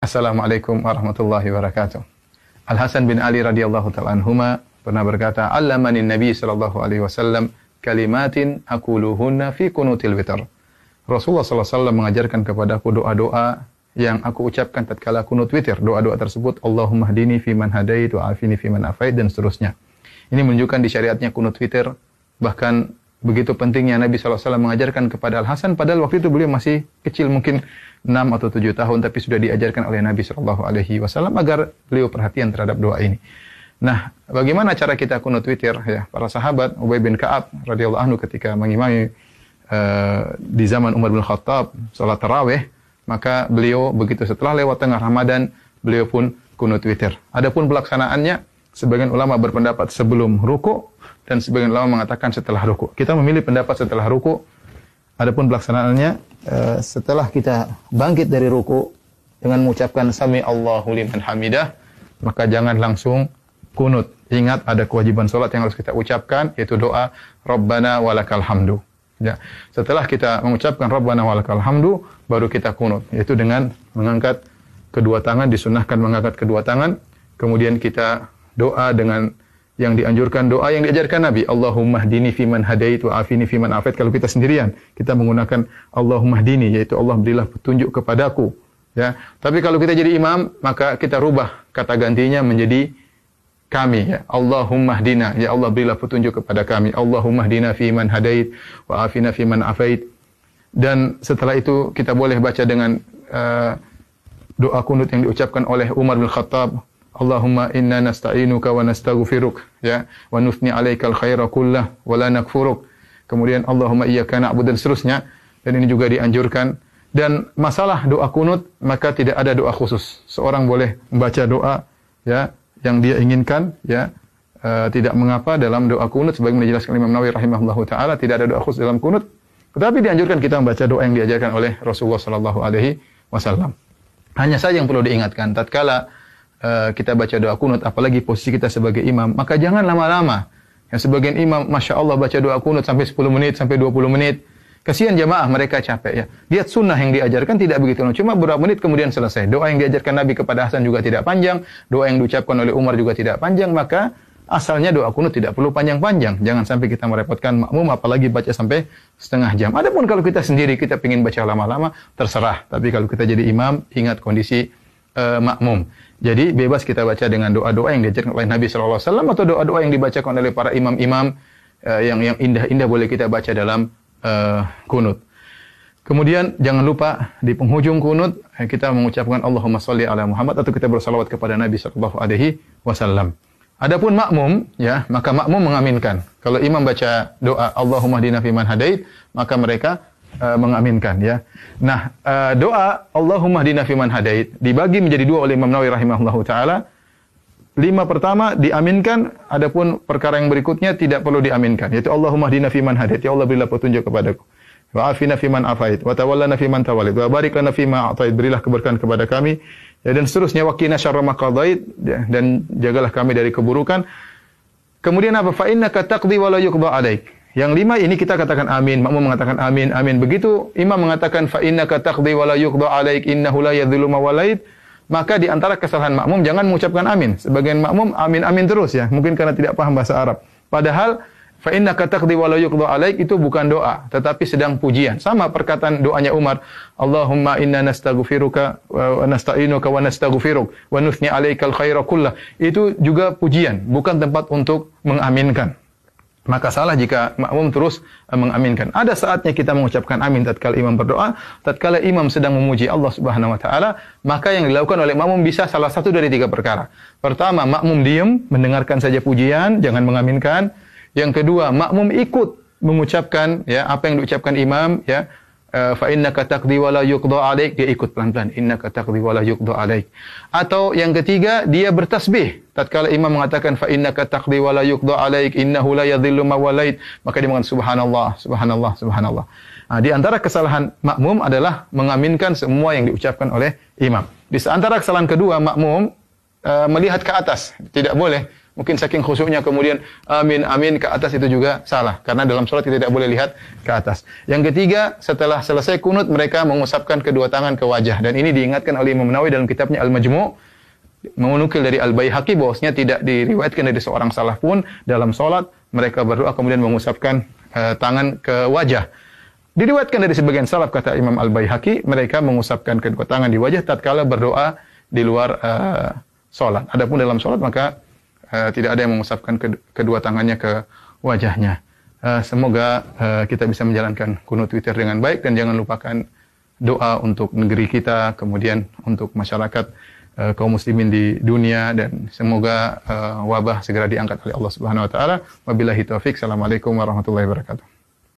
Assalamualaikum warahmatullahi wabarakatuh. Al-Hasan bin Ali radhiyallahu ta'ala anhuma pernah berkata, "Allamani Nabi sallallahu alaihi wasallam kalimatin aquluhunna fi qunutil witr." Rasulullah sallallahu alaihi wasallam mengajarkan kepadaku doa-doa yang aku ucapkan tatkala kunut witir. Doa-doa tersebut, Allahumma hdini fi man hadait wa afini fi man afait, dan seterusnya. Ini menunjukkan di syariatnya kunut witir. Bahkan begitu pentingnya Nabi SAW mengajarkan kepada Al-Hasan, padahal waktu itu beliau masih kecil, mungkin 6 atau 7 tahun, tapi sudah diajarkan oleh Nabi SAW agar beliau perhatian terhadap doa ini. Nah, bagaimana cara kita kunut witir? Ya, para sahabat, Ubay bin Ka'ab radhiyallahu anhu ketika mengimami di zaman Umar bin Khattab salat tarawih, maka beliau begitu setelah lewat tengah Ramadan, beliau pun kunut witir. Adapun pelaksanaannya, sebagian ulama berpendapat sebelum ruku dan sebagian ulama mengatakan setelah ruku. Kita memilih pendapat setelah ruku. Adapun pelaksanaannya setelah kita bangkit dari ruku dengan mengucapkan sami Allahu liman hamidah, maka jangan langsung kunut. Ingat ada kewajiban salat yang harus kita ucapkan, yaitu doa Rabbana walakal hamdu. Ya. Setelah kita mengucapkan Rabbana walakal hamdu, baru kita kunut, yaitu dengan mengangkat kedua tangan, disunahkan mengangkat kedua tangan, kemudian kita doa dengan yang dianjurkan, doa yang diajarkan Nabi, Allahumma hdini fiman hadait wa afini fiman afait. Kalau kita sendirian, kita menggunakan Allahumma hdini, yaitu Allah berilah petunjuk kepadaku. Ya. Tapi kalau kita jadi imam, maka kita rubah kata gantinya menjadi kami. Ya. Allahumma hdina, ya Allah berilah petunjuk kepada kami. Allahumma hdina fiman hadait wa afina fiman afait. Dan setelah itu kita boleh baca dengan doa kunut yang diucapkan oleh Umar bin Khattab, Allahumma inna nasta'inuka wa nastaghfiruk, ya, wa nuthni 'alaikal khaira kullah wa la nakfuruk. Kemudian Allahumma iyyaka na'budu, dan seterusnya. Dan ini juga dianjurkan. Dan masalah doa kunut, maka tidak ada doa khusus. Seorang boleh membaca doa, ya, yang dia inginkan, ya. Tidak mengapa dalam doa kunut, sebagaimana dijelaskan Imam Nawawi rahimahullahu taala, tidak ada doa khusus dalam kunut. Tetapi dianjurkan kita membaca doa yang diajarkan oleh Rasulullah sallallahu alaihi wasallam. Hanya saja yang perlu diingatkan, tatkala kita baca doa kunut, apalagi posisi kita sebagai imam, maka jangan lama-lama. Yang sebagian imam, Masya Allah, baca doa kunut sampai 10 menit, sampai 20 menit. Kasihan jamaah, mereka capek, ya. Lihat sunnah yang diajarkan tidak begitu, cuma beberapa menit kemudian selesai. Doa yang diajarkan Nabi kepada Hasan juga tidak panjang, doa yang diucapkan oleh Umar juga tidak panjang, maka asalnya doa kunut tidak perlu panjang-panjang. Jangan sampai kita merepotkan makmum, apalagi baca sampai setengah jam. Adapun kalau kita sendiri, kita ingin baca lama-lama, terserah. Tapi kalau kita jadi imam, ingat kondisi makmum. Jadi bebas kita baca dengan doa-doa yang diajarkan oleh Nabi SAW, atau doa-doa yang dibacakan oleh para imam-imam yang indah-indah boleh kita baca dalam kunut. Kemudian jangan lupa di penghujung kunut kita mengucapkan Allahumma sholli ala Muhammad, atau kita bersalawat kepada Nabi SAW. Adapun makmum, ya, maka makmum mengaminkan. Kalau imam baca doa Allahumma hdina fiman hadait, maka mereka mengaminkan, ya. Nah, doa Allahumma hdina fiman hadait dibagi menjadi 2 oleh Imam Nawawi rahimahullahu taala. 5 pertama diaminkan, adapun perkara yang berikutnya tidak perlu diaminkan, yaitu Allahumma hdina fiman hadait, ya Allah berilah petunjuk kepadaku. Wa afina fiman afait, wa tawallana fiman tawallait, wa barik lana fima a'tait, berilah keberkahan kepada kami, ya, dan seterusnya, wa qina syarra ma qadait, ya, dan jagalah kami dari keburukan. Kemudian apa? Fa innaka taqdi wa la yuqda 'alaik. Yang 5 ini kita katakan amin, makmum mengatakan amin, amin. Begitu imam mengatakan fa innaka taqdi wa la yuqda 'alaik innahu la yadhillu ma walait, maka di antara kesalahan makmum jangan mengucapkan amin. Sebagian makmum amin amin terus, ya, mungkin karena tidak paham bahasa Arab. Padahal fa innaka taqdi wa la yuqda 'alaik itu bukan doa, tetapi sedang pujian. Sama perkataan doanya Umar, Allahumma inna nastaghfiruka wa nasta'inuka wa nastaghfiruk wa nuthni 'alaikal khaira kullah. Itu juga pujian, bukan tempat untuk mengaminkan. Maka salah jika makmum terus mengaminkan. Ada saatnya kita mengucapkan amin tatkala imam berdoa, tatkala imam sedang memuji Allah Subhanahu wa taala, maka yang dilakukan oleh makmum bisa salah satu dari 3 perkara. Pertama, makmum diam, mendengarkan saja pujian, jangan mengaminkan. Yang kedua, makmum ikut mengucapkan, ya, apa yang diucapkan imam, ya. Fa innaka taqdi wa la yuqda 'alaik, dia ikut pelan-pelan, innaka taqdi wa la yuqda 'alaik. Atau yang ketiga, dia bertasbih tatkala imam mengatakan fa innaka taqdi wa la yuqda 'alaik innahu la yadhillu ma walait, maka dia mengatakan subhanallah subhanallah subhanallah. Nah, di antara kesalahan makmum adalah mengaminkan semua yang diucapkan oleh imam. Di antara kesalahan kedua, makmum melihat ke atas, tidak boleh Mungkin saking khusyuknya kemudian amin amin ke atas, itu juga salah. Karena dalam sholat kita tidak boleh lihat ke atas. Yang ketiga, setelah selesai kunut mereka mengusapkan kedua tangan ke wajah. Dan ini diingatkan oleh Imam Nawawi dalam kitabnya Al-Majmu', menukil dari Al-Baihaqi bahwasanya tidak diriwayatkan dari seorang salaf pun dalam sholat mereka berdoa kemudian mengusapkan tangan ke wajah. Diriwayatkan dari sebagian salaf, kata Imam Al-Baihaqi, mereka mengusapkan kedua tangan di wajah tatkala berdoa di luar sholat. Adapun dalam sholat maka tidak ada yang mengusapkan kedua tangannya ke wajahnya. Semoga kita bisa menjalankan kunut witir dengan baik, dan jangan lupakan doa untuk negeri kita, kemudian untuk masyarakat kaum muslimin di dunia, dan semoga wabah segera diangkat oleh Allah Subhanahu wa taala. Wabillahi taufik. Assalamualaikum warahmatullahi wabarakatuh.